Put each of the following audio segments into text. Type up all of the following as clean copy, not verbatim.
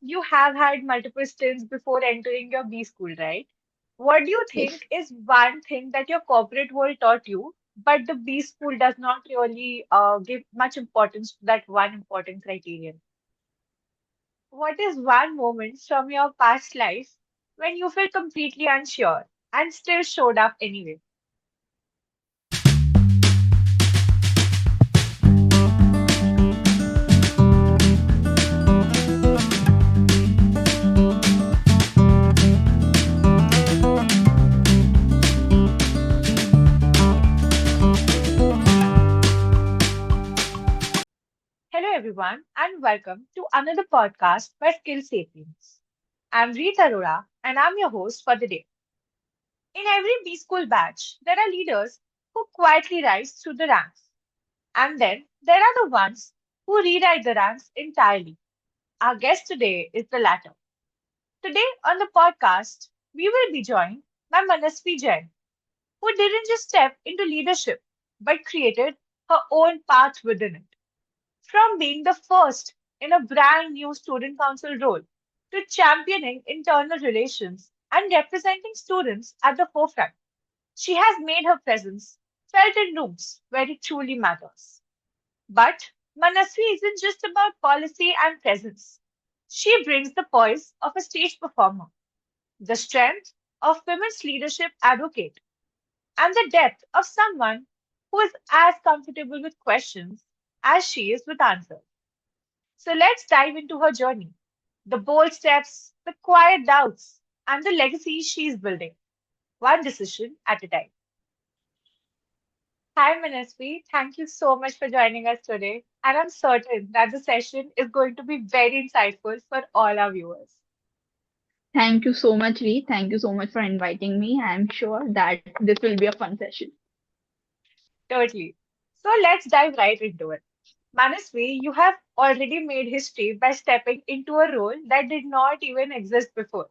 you have had multiple stints before entering your B school, right? What do you Yes. think is one thing that your corporate world taught you, but the B school does not really give much importance to that one important criterion? What is one moment from your past life when you felt completely unsure and still showed up anyway? Hello, everyone, and welcome to another podcast by Skill Sapiens. I'm Rita Arora, and I'm your host for the day. In every B School batch, there are leaders who quietly rise through the ranks, and then there are the ones who rewrite the ranks entirely. Our guest today is the latter. Today on the podcast, we will be joined by Manasvi Jain, who didn't just step into leadership but created her own path within it. From being the first in a brand new student council role to championing internal relations and representing students at the forefront, she has made her presence felt in rooms where it truly matters. But Manasvi isn't just about policy and presence. She brings the poise of a stage performer, the strength of women's leadership advocate, and the depth of someone who is as comfortable with questions as she is with answers. So let's dive into her journey, the bold steps, the quiet doubts, and the legacy she's building, one decision at a time. Hi, Manasvi. Thank you so much for joining us today. And I'm certain that the session is going to be very insightful for all our viewers. Thank you so much, Ree. Thank you so much for inviting me. I'm sure that this will be a fun session. Totally. So let's dive right into it. Manasvi, you have already made history by stepping into a role that did not even exist before.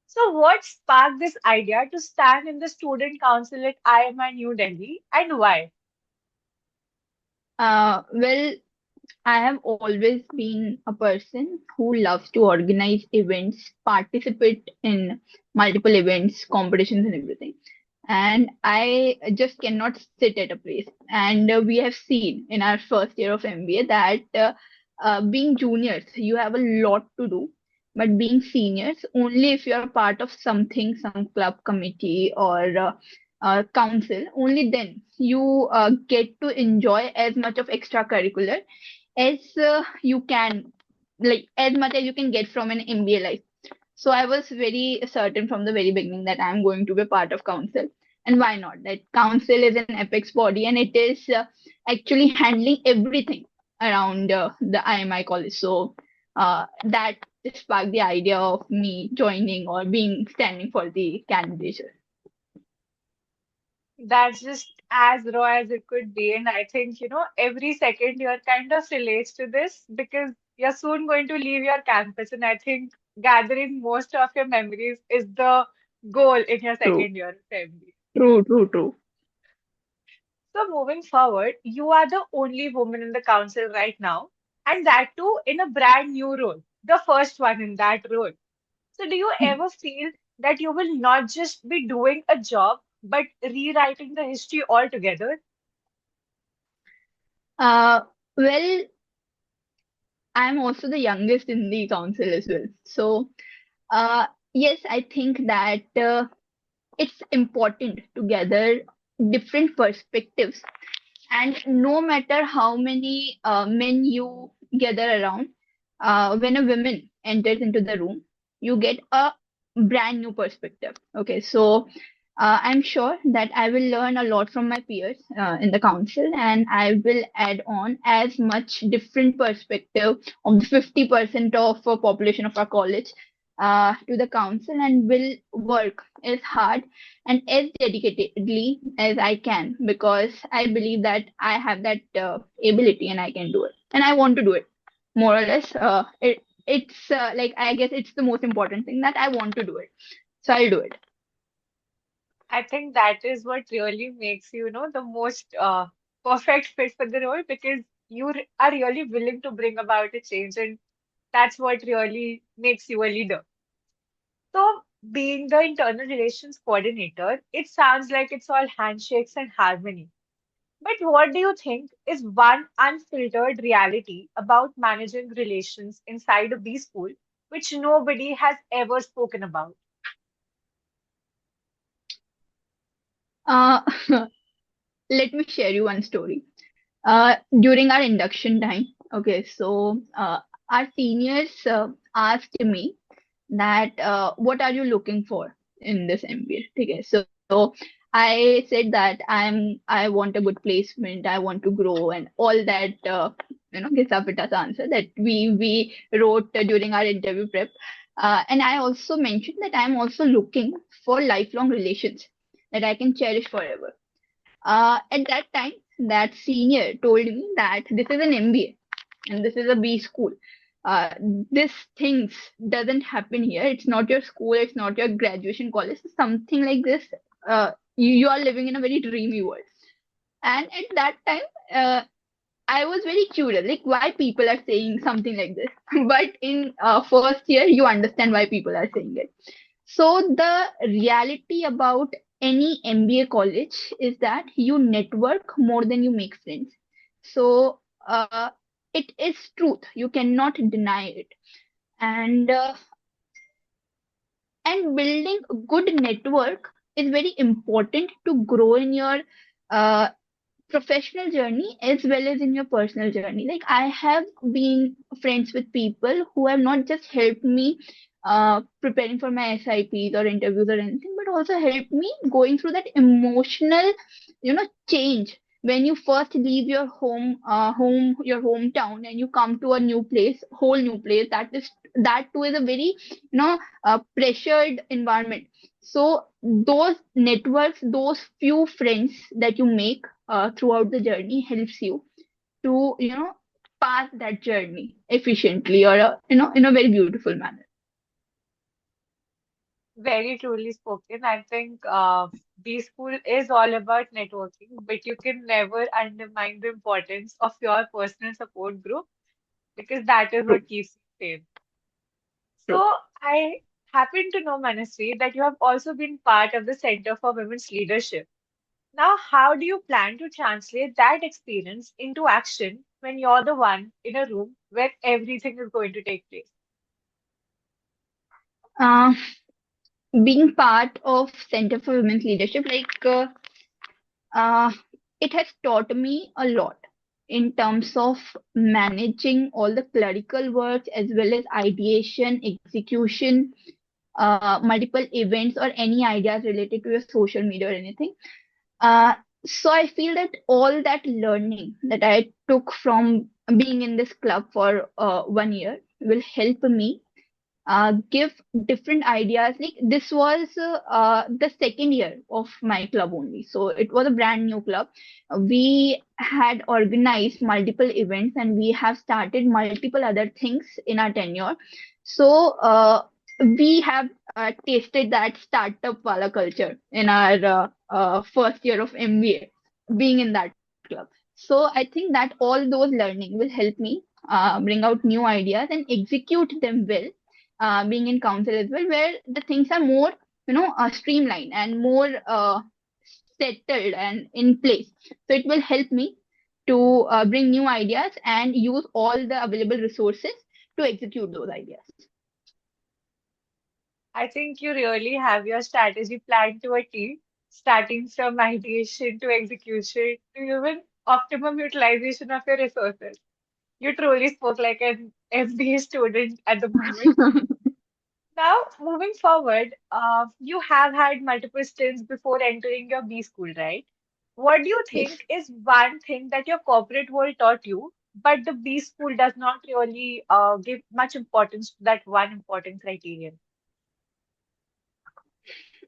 So, what sparked this idea to stand in the student council at IMI New Delhi and why? Well, I have always been a person who loves to organize events, participate in multiple events, competitions, and everything. And I just cannot sit at a place. And we have seen in our first year of MBA that being juniors, you have a lot to do. But being seniors, only if you are part of something, some club committee or council, only then you get to enjoy as much of extracurricular as you can, like as much as you can get from an MBA life. So I was very certain from the very beginning that I'm going to be part of council. And why not? That council is an apex body and it is actually handling everything around the IMI college. So that sparked the idea of me joining or being standing for the candidature. That's just as raw as it could be. And I think, every second year kind of relates to this because you're soon going to leave your campus. And I think gathering most of your memories is the goal in your True, second year of MBA. true, true, true. So moving forward, you are the only woman in the council right now, and that too in a brand new role, the first one in that role. So do you Hmm. ever feel that you will not just be doing a job, but rewriting the history altogether? Uh, well, I'm also the youngest in the council as well. So, uh, yes, I think that it's important to gather different perspectives. And no matter how many men you gather around, when a woman enters into the room, you get a brand new perspective. Okay, so I'm sure that I will learn a lot from my peers in the council, and I will add on as much different perspective of the 50% of population of our college to the council, and will work as hard and as dedicatedly as I can, because I believe that I have that ability and I can do it, and I want to do it more or less. It's like, I guess it's the most important thing that I want to do it, so I'll do it. I think that is what really makes you, the most perfect fit for the role because are really willing to bring about a change. And That's what really makes you a leader. So, being the internal relations coordinator, it sounds like it's all handshakes and harmony. But what do you think is one unfiltered reality about managing relations inside a B school which nobody has ever spoken about? Uh, let me share you one story. During our induction time, okay, so our seniors asked me that what are you looking for in this MBA? Okay, so I said that I want a good placement, I want to grow, and all that Gisavita's answer that we wrote during our interview prep. And I also mentioned that I'm also looking for lifelong relations that I can cherish forever. At that time, that senior told me that this is an MBA and this is a B school. Uh, this things doesn't happen here. It's not your school. It's not your graduation college. Something like this. You are living in a very dreamy world. And at that time, I was very curious, like why people are saying something like this. But in first year, you understand why people are saying it. So the reality about any MBA college is that you network more than you make friends. So it is truth. You cannot deny it. And and building a good network is very important to grow in your uh, professional journey as well as in your personal journey. Like I have been friends with people who have not just helped me preparing for my SIPs or interviews or anything, but also helped me going through that emotional, change when you first leave your your hometown, and you come to a new place, whole new place. That too is a very, pressured environment. So those networks, those few friends that you make throughout the journey helps you to pass that journey efficiently or in a very beautiful manner. Very truly spoken. I think B school is all about networking, but you can never undermine the importance of your personal support group because that is True, what keeps you sane. true. So I happen to know, Manasvi, that you have also been part of the Center for Women's Leadership. Now, how do you plan to translate that experience into action when you're the one in a room where everything is going to take place? uh, Being part of Center for Women's Leadership, uh, it has taught me a lot in terms of managing all the clerical work as well as ideation, execution, multiple events, or any ideas related to your social media or anything. Uh, so I feel that all that learning that I took from being in this club for 1 year will help me give different ideas. Like this was the second year of my club only, so it was a brand new club. We had organized multiple events and we have started multiple other things in our tenure. So we have tasted that startup wala culture in our first year of MBA, being in that club. So I think that all those learning will help me bring out new ideas and execute them well, being in council as well, where the things are more, streamlined and more settled and in place. So it will help me to bring new ideas and use all the available resources to execute those ideas. I think you really have your strategy planned to a T, starting from ideation to execution to even optimum utilization of your resources. You truly spoke like an MBA student at the moment. Now, moving forward, you have had multiple stints before entering your B school, right? What do you Yes. think is one thing that your corporate world taught you, but the B school does not really give much importance to that one important criterion?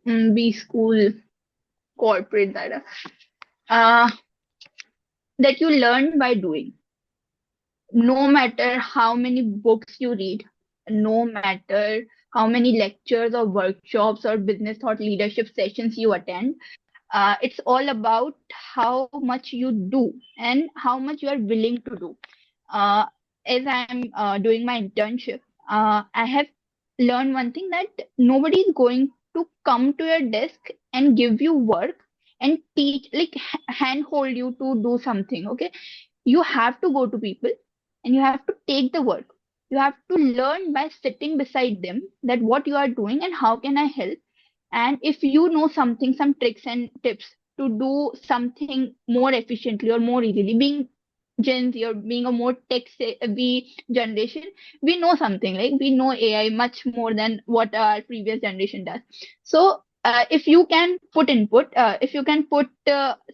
B school, corporate data. Uh, that you learn by doing. No matter how many books you read, no matter how many lectures or workshops or business thought leadership sessions you attend, it's all about how much you do and how much you are willing to do. Uh, as I'm doing my internship, I have learned one thing, that nobody is going to come to your desk and give you work and teach, like handhold you to do something. Okay, you have to go to people and you have to take the work. You have to learn by sitting beside them that what you are doing and how can I help. And if you know something, some tricks and tips to do something more efficiently or more easily, being Gen Z or being a more tech savvy generation, we know something, like we know AI much more than what our previous generation does. So if you can put input, if you can put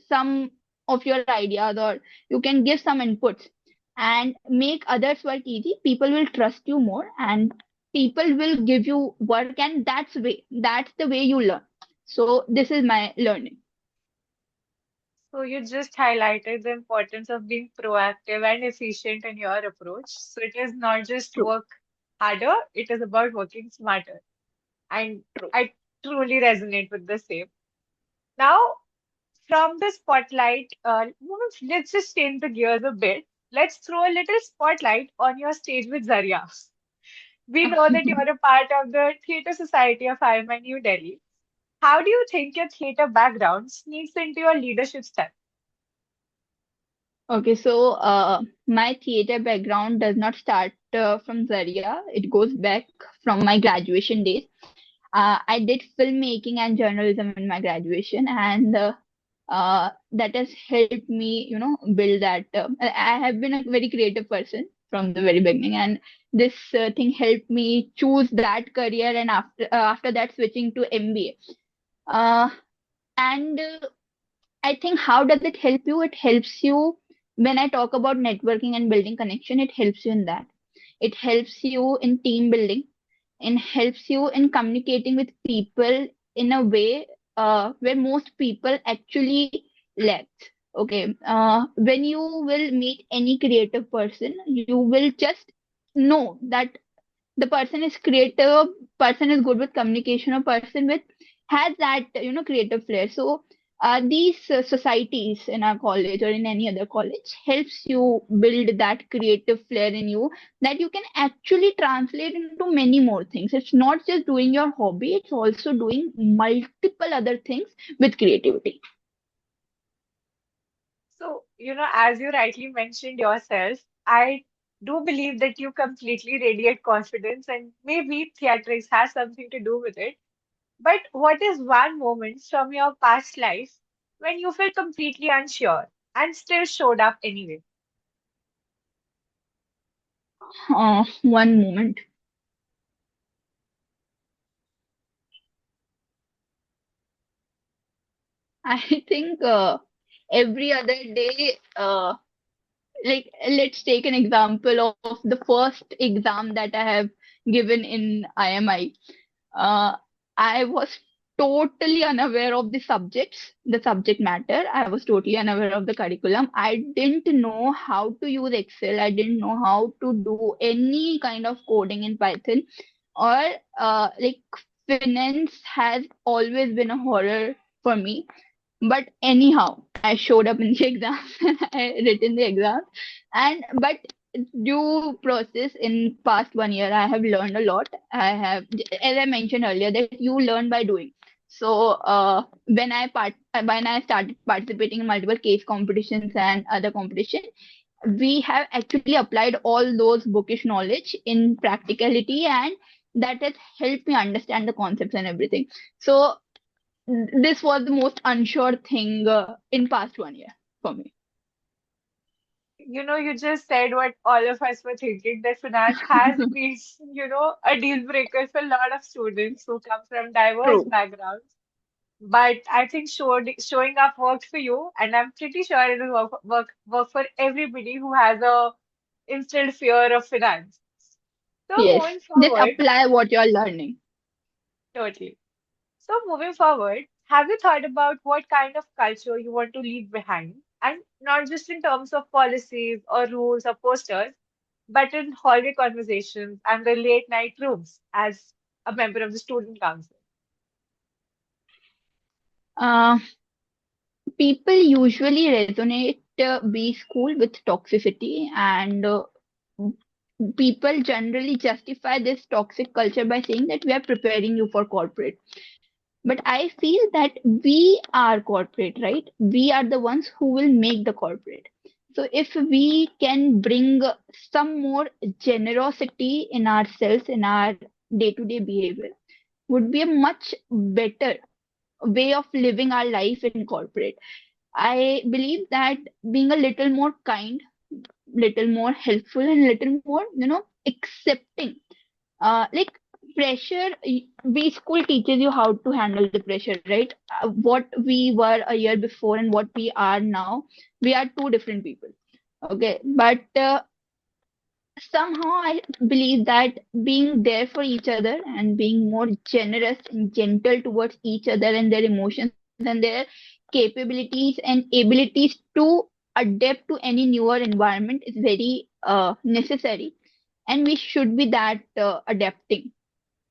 some of your ideas, or you can give some inputs and make others work easy, people will trust you more and people will give you work, and that's the way you learn. So this is my learning. So you just highlighted the importance of being proactive and efficient in your approach. So it is not just True, work harder, it is about working smarter. And true. I truly resonate with the same. Now, from the spotlight, let's just change the gears a bit. Let's throw a little spotlight on your stage with Zaria. We know that you're a part of the Theatre Society of IMI New Delhi. How do you think your theatre background sneaks into your leadership style? Okay, so my theater background does not start from Zaria. It goes back from my graduation days. I did filmmaking and journalism in my graduation, and that has helped me, build that. I have been a very creative person from the very beginning, and this thing helped me choose that career, and after that, switching to MBA. And I think, how does it help you? It helps you when I talk about networking and building connection. It helps you in that. It helps you in team building and helps you in communicating with people in a way where most people actually lack. Okay, when you will meet any creative person, you will just know that the person is creative, person is good with communication, a person with has that creative flair. So these societies in our college or in any other college helps you build that creative flair in you, that you can actually translate into many more things. It's not just doing your hobby, it's also doing multiple other things with creativity. So, as you rightly mentioned yourself, I do believe that you completely radiate confidence, and maybe theatrics has something to do with it. But what is one moment from your past life when you felt completely unsure and still showed up anyway? One moment. I think every other day, like let's take an example of the first exam that I have given in IMI. Uh, I was totally unaware of the subjects, the subject matter. I was totally unaware of the curriculum. I didn't know how to use Excel. I didn't know how to do any kind of coding in Python, or like finance has always been a horror for me. But anyhow, I showed up in the exams and I written the exams. And but due process in past 1 year, I have learned a lot. I have, as I mentioned earlier, that you learn by doing. So when I started participating in multiple case competitions and other competitions, we have actually applied all those bookish knowledge in practicality, and that has helped me understand the concepts and everything. So this was the most unsure thing in past 1 year for me. You just said what all of us were thinking, that finance has been, a deal breaker for a lot of students who come from diverse True. backgrounds. But I think showing up worked for you, and I'm pretty sure it will work for everybody who has a instilled fear of finance. So Yes. moving Just forward, apply what you're learning. totally. So moving forward, have you thought about what kind of culture you want to leave behind? And not just in terms of policies or rules or posters, but in hallway conversations and the late night rooms as a member of the student council. Uh, People usually resonate B school with toxicity, and people generally justify this toxic culture by saying that we are preparing you for corporate. But I feel that we are corporate, right? We are the ones who will make the corporate. So if we can bring some more generosity in ourselves, in our day-to-day behavior, would be a much better way of living our life in corporate. I believe that being a little more kind, little more helpful, and little more, accepting. Like pressure, we school teaches you how to handle the pressure, right? What we were a year before and what we are now, we are two different people. Okay, but somehow I believe that being there for each other and being more generous and gentle towards each other and their emotions and their capabilities and abilities to adapt to any newer environment is very necessary, and we should be that adapting.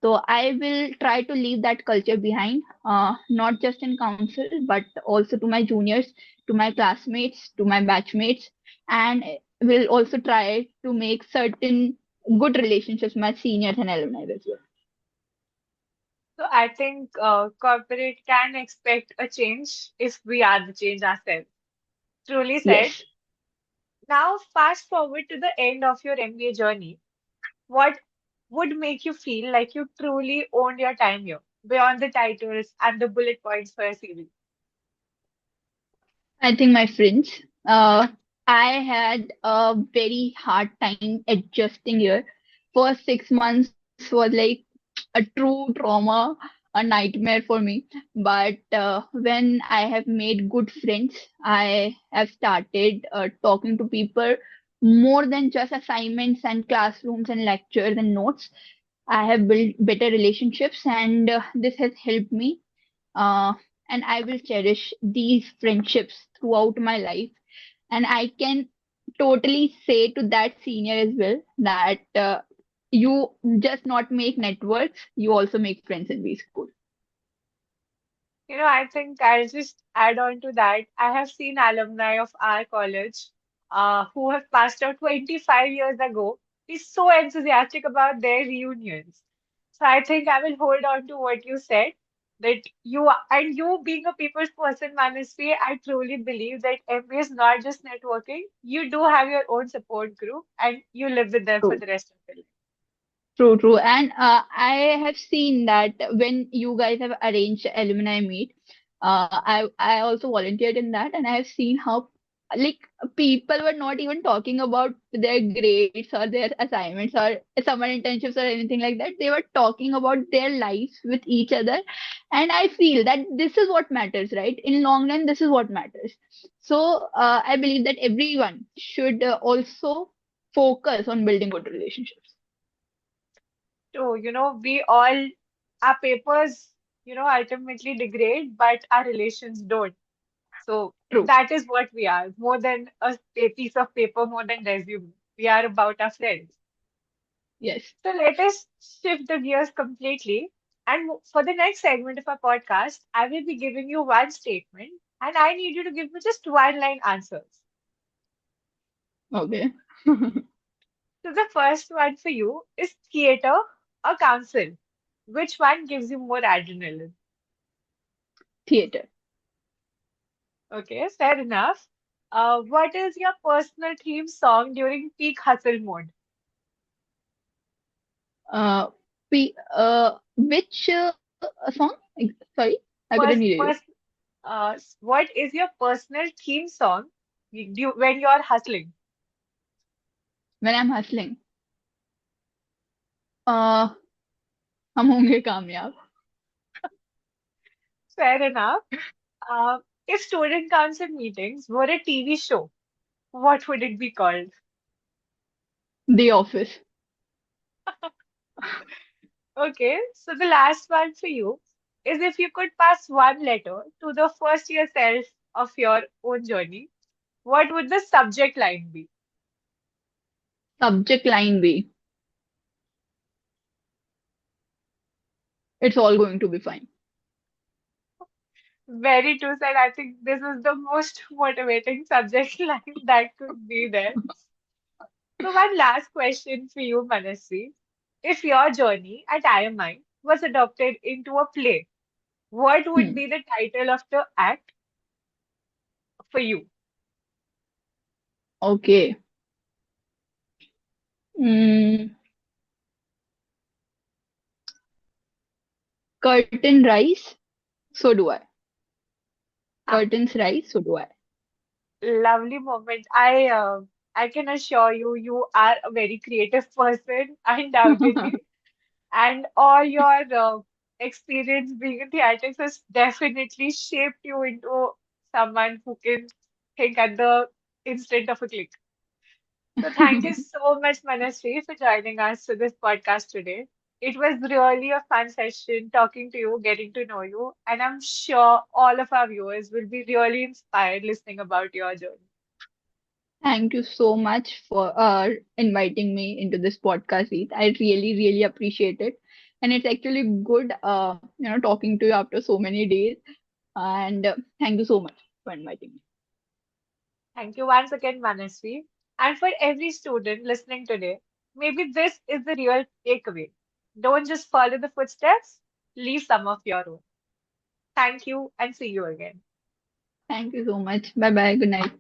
So I will try to leave that culture behind, not just in council, but also to my juniors, to my classmates, to my batchmates, and will also try to make certain good relationships with my seniors and alumni as well. So I think corporate can expect a change if we are the change ourselves. Truly said. Yes. Now, fast forward to the end of your MBA journey. What would make you feel like you truly owned your time here, beyond the titles and the bullet points for a CV? I think my friends, I had a very hard time adjusting here. First 6 months was like a true trauma, a nightmare for me. But when I have made good friends, I have started talking to people more than just assignments and classrooms and lectures and notes. I have built better relationships, and this has helped me, uh, and I will cherish these friendships throughout my life. And I can totally say to that senior as well that you just not make networks, you also make friends in B school. I think I'll just add on to that. I have seen alumni of our college who have passed out 25 years ago be so enthusiastic about their reunions. So I think I will hold on to what you said that you being a people's person, Manasvi, I truly believe that MBA is not just networking. You do have your own support group and you live with them for True. the rest of your life. True, true. And I have seen that when you guys have arranged alumni meet, I also volunteered in that, and I have seen how like people were not even talking about their grades or their assignments or summer internships or anything like that. They were talking about their lives with each other, and I feel that this is what matters, right? In long run, this is what matters. So I believe that everyone should also focus on building good relationships. So, we all, our papers, ultimately degrade, but our relations don't. So True. that is what we are, more than a piece of paper, more than resume. We are about our friends. Yes. So let us shift the gears completely. And for the next segment of our podcast, I will be giving you one statement, and I need you to give me just one line answers. Okay. So the first one for you is theater or council. Which one gives you more adrenaline? Theater. Okay, fair enough. What is your personal theme song during peak hustle mode? Uh, which song? Sorry, I couldn't hear Pers you. pers what is your personal theme song when you're hustling? When I'm hustling, uh, हम होंगे कामयाब. Fair enough. If student council meetings were a TV show, what would it be called? The Office. Okay, so the last one for you is if you could pass one letter to the first year self of your own journey, what would the subject line be? Subject line B. It's all going to be fine. Very true, said. I think this is the most motivating subject line that could be there. So, one last question for you, Manasvi. If your journey at IMI was adopted into a play, what would Hmm. be the title of the act for you? Okay. Mm, curtain rise, so do I. Curtains rise, so do I. Lovely moment. I can assure you, you are a very creative person, undoubtedly, and all your experience being in theatrics has definitely shaped you into someone who can think at the instant of a click. So thank you so much, Manasri, for joining us for this podcast today. It was really a fun session talking to you, getting to know you, and I'm sure all of our viewers will be really inspired listening about your journey. Thank you so much for inviting me into this podcast, Heath. I really, really appreciate it. And it's actually good, talking to you after so many days. And thank you so much for inviting me. Thank you once again, Manasvi. And for every student listening today, maybe this is the real takeaway. Don't just follow the footsteps, leave some of your own. Thank you and see you again. Thank you so much. Bye bye. Good night.